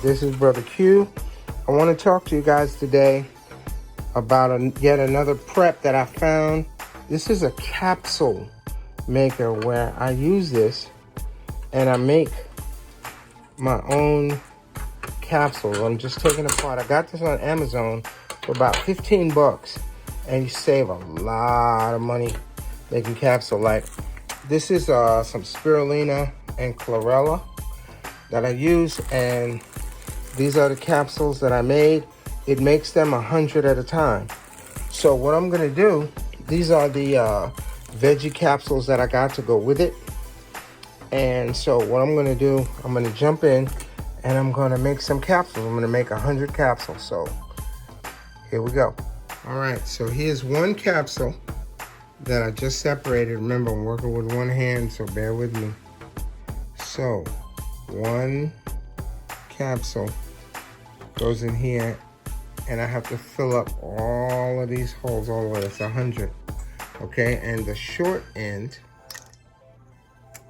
This is Brother Q. I want to talk to you guys today about yet another prep that I found. This is a capsule maker where I use this and I make my own capsules. I'm just taking it apart. I got this on Amazon for about 15 bucks and you save a lot of money making capsule. Like this is some spirulina and chlorella that I use, and these are the capsules that I made. It makes them 100 at a time. So what I'm gonna do, these are the veggie capsules that I got to go with it. And so what I'm gonna do, I'm gonna jump in and I'm gonna make some capsules. I'm gonna make 100 capsules. So here we go. All right, so here's one capsule that I just separated. Remember, I'm working with one hand, so bear with me. So one capsule goes in here and I have to fill up all of these holes all the way. That's 100. Okay, and the short end,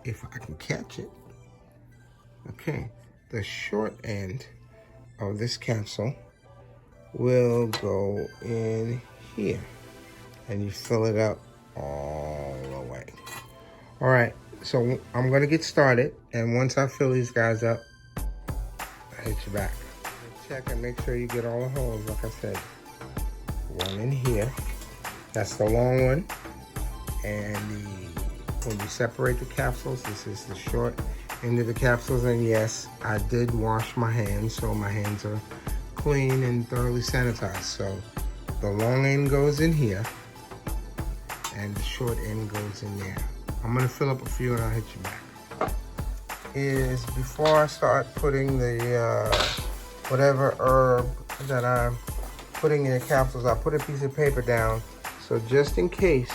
if I can catch it, okay, the short end of this capsule will go in here and you fill it up all the way. All right, so I'm gonna get started, and once I fill these guys up, I'll hit you back. Check and make sure you get all the holes. Like I said, one in here, that's the long one, and when you separate the capsules, this is the short end of the capsules. And yes, I did wash my hands, so my hands are clean and thoroughly sanitized. So the long end goes in here and the short end goes in there. I'm gonna fill up a few and I'll hit you back. Is before I start putting the whatever herb that I'm putting in the capsules, I put a piece of paper down, so just in case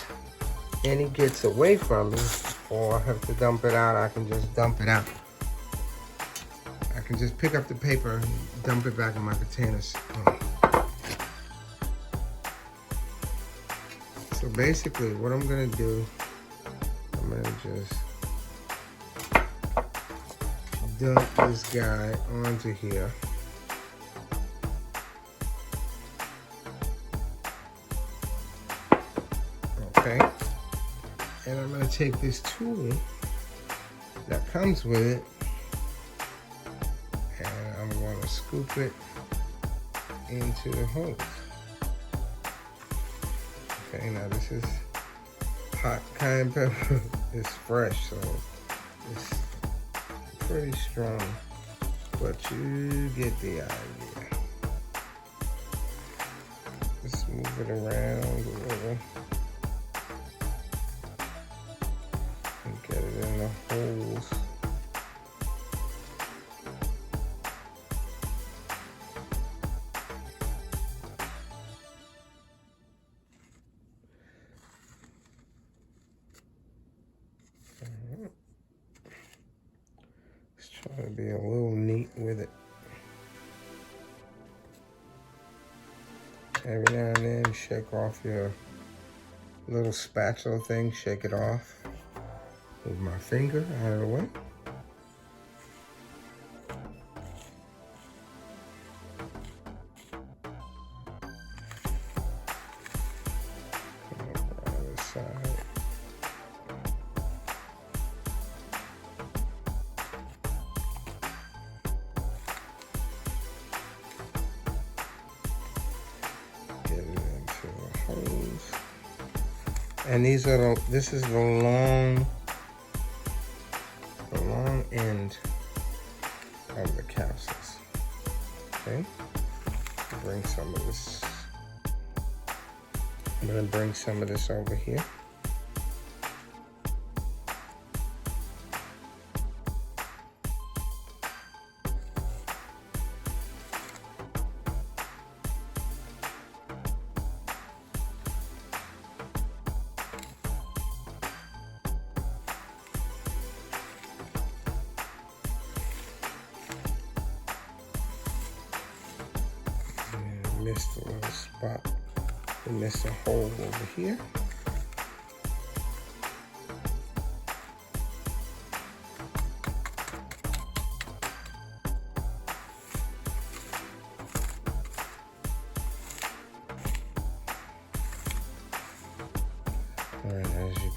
any gets away from me or I have to dump it out, I can just dump it out. I can just pick up the paper and dump it back in my containers. So basically what I'm gonna do, I'm gonna just dump this guy onto here. Okay, and I'm gonna take this tool that comes with it and I'm gonna scoop it into the holes. Okay, now this is hot cayenne pepper. It's fresh, so it's pretty strong, but you get the idea. Just move it around a little and get it in the holes. Try to be a little neat with it. Every now and then, shake off your little spatula thing, shake it off. Move my finger out of the way. Other side. And these are this is the long end of the capsules. Okay, bring some of this. I'm gonna bring some of this over here. Missed a little spot. We missed a hole over here.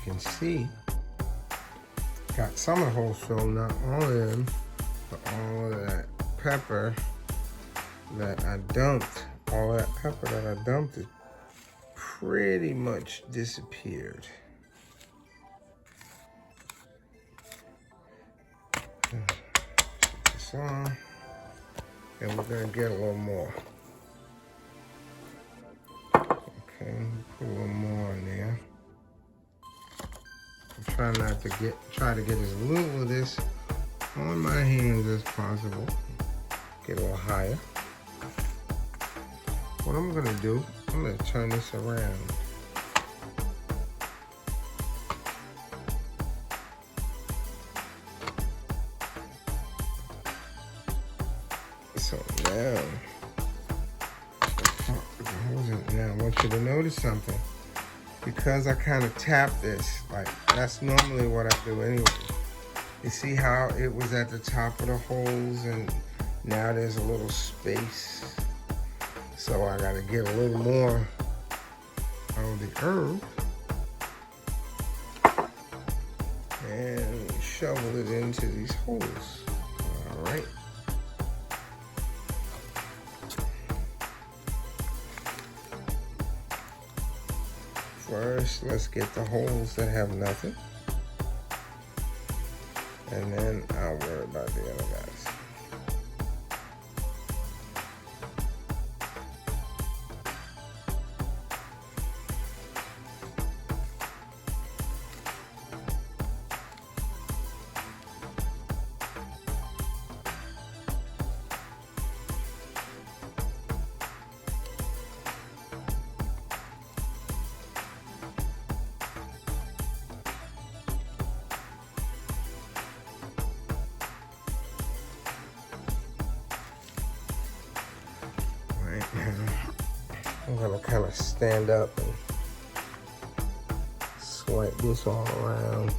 can see, got some of the holes filled, not all of them, but all of that pepper that I dumped, is pretty much disappeared. Put this on, and we're gonna get a little more. Okay, put a little more in there. I'm trying not to try to get as little of this on my hands as possible. Get a little higher. What I'm gonna do, I'm gonna turn this around. So now, I want you to notice something. Because I kind of tap this, like that's normally what I do anyway. You see how it was at the top of the holes and now there's a little space. So I gotta get a little more of the herb and shovel it into these holes. All right. First, let's get the holes that have nothing. And then I'll worry about the other guys. I'm gonna kind of stand up and swipe this all around.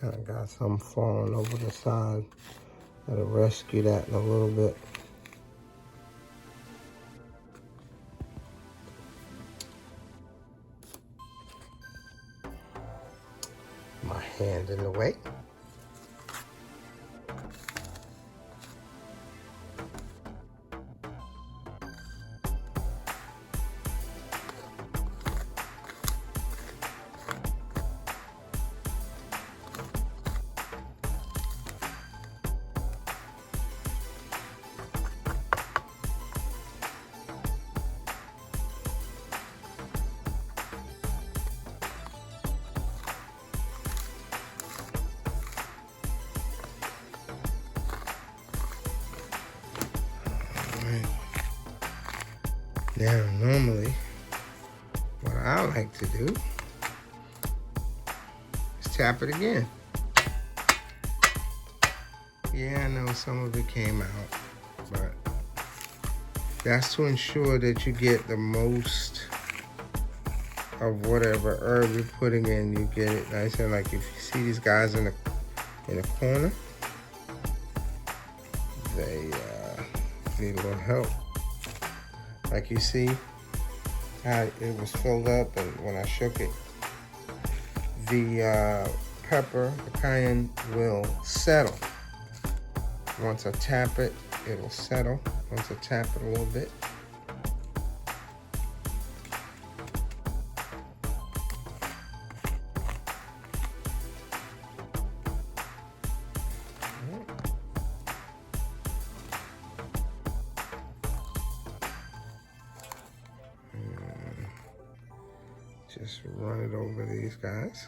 Kind of got some falling over the side. Gotta rescue that in a little bit. My hand in the way. Now, normally, what I like to do is tap it again. Yeah, I know some of it came out, but that's to ensure that you get the most of whatever herb you're putting in. You get it nice and like if you see these guys in the corner, they need a little help. Like you see how it was filled up, and when I shook it, the pepper, the cayenne will settle. Once I tap it, it'll settle. Once I tap it a little bit. Just run it over these guys.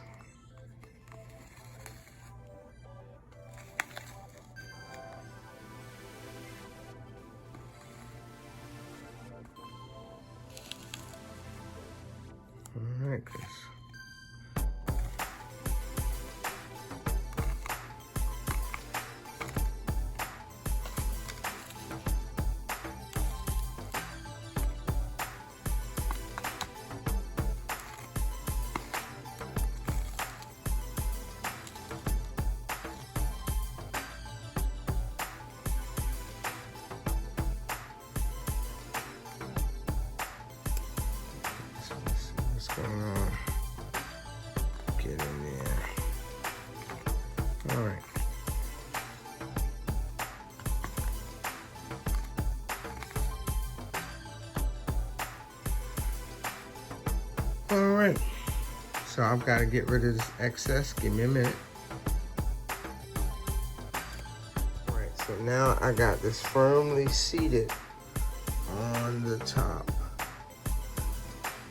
All right, guys. Get in there. All right. All right. So I've got to get rid of this excess. Give me a minute. All right. So now I got this firmly seated on the top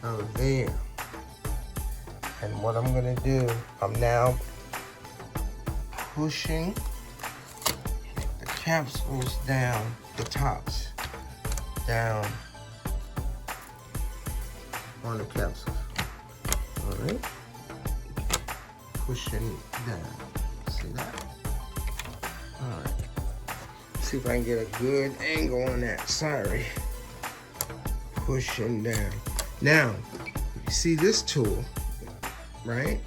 of there. And what I'm gonna do, I'm now pushing the capsules down, the tops down on the capsules. All right, pushing down. See that? All right. See if I can get a good angle on that. Sorry. Pushing down. Now, you see this tool, right?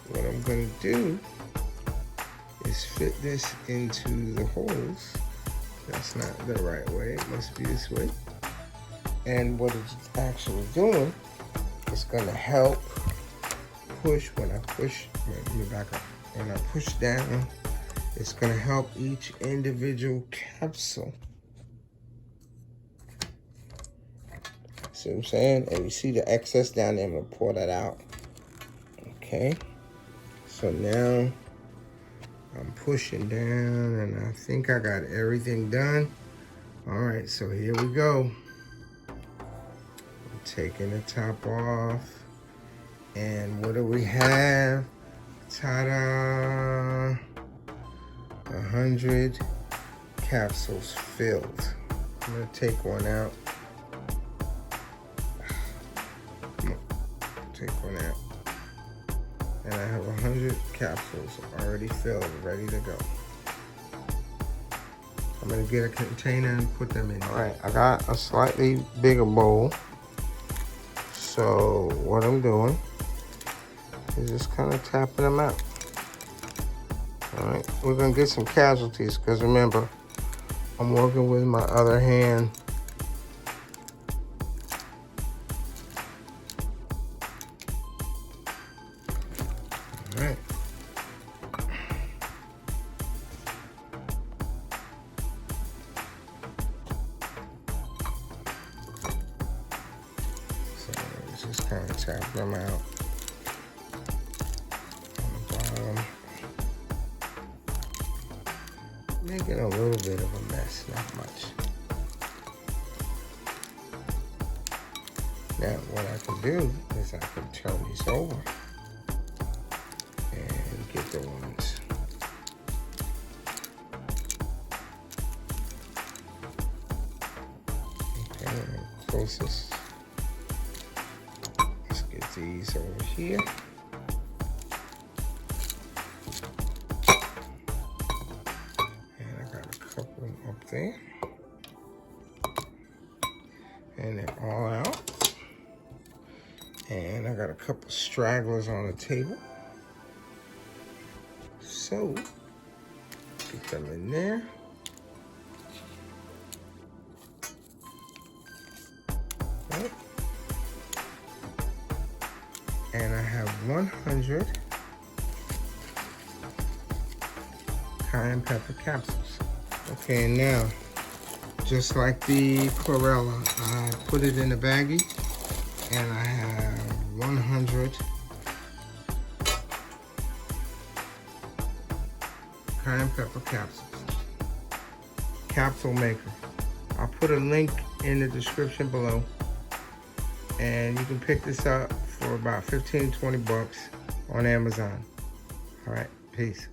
What I'm gonna do is fit this into the holes. That's not the right way, it must be this way. And what it's actually doing, it's gonna help push, when I push, wait, let me back up. When I push down, it's gonna help each individual capsule. See what I'm saying? And you see the excess down there, I'm gonna pour that out. Okay, so now I'm pushing down and I think I got everything done. All right, so here we go. I'm taking the top off. And what do we have? Ta-da! 100 capsules filled. I'm gonna take one out. Come on, take one out. And I have 100 capsules already filled, ready to go. I'm gonna get a container and put them in. All right, I got a slightly bigger bowl. So what I'm doing is just kind of tapping them out. All right, we're gonna get some casualties because remember, I'm working with my other hand. Right. So let's just kind of tap them out on the bottom. Making a little bit of a mess, not much. Now what I can do is I can turn these over and get the ones. Okay, closest. Let's get these over here. And I got a couple up there. And they're all out. And I got a couple stragglers on the table. So, get them in there. Right. And I have 100 cayenne pepper capsules. Okay, and now, just like the chlorella, I put it in a baggie, and I have 100 cayenne pepper capsules. Capsule Maker. I'll put a link in the description below, and you can pick this up for about 15-20 bucks on Amazon. All right, peace.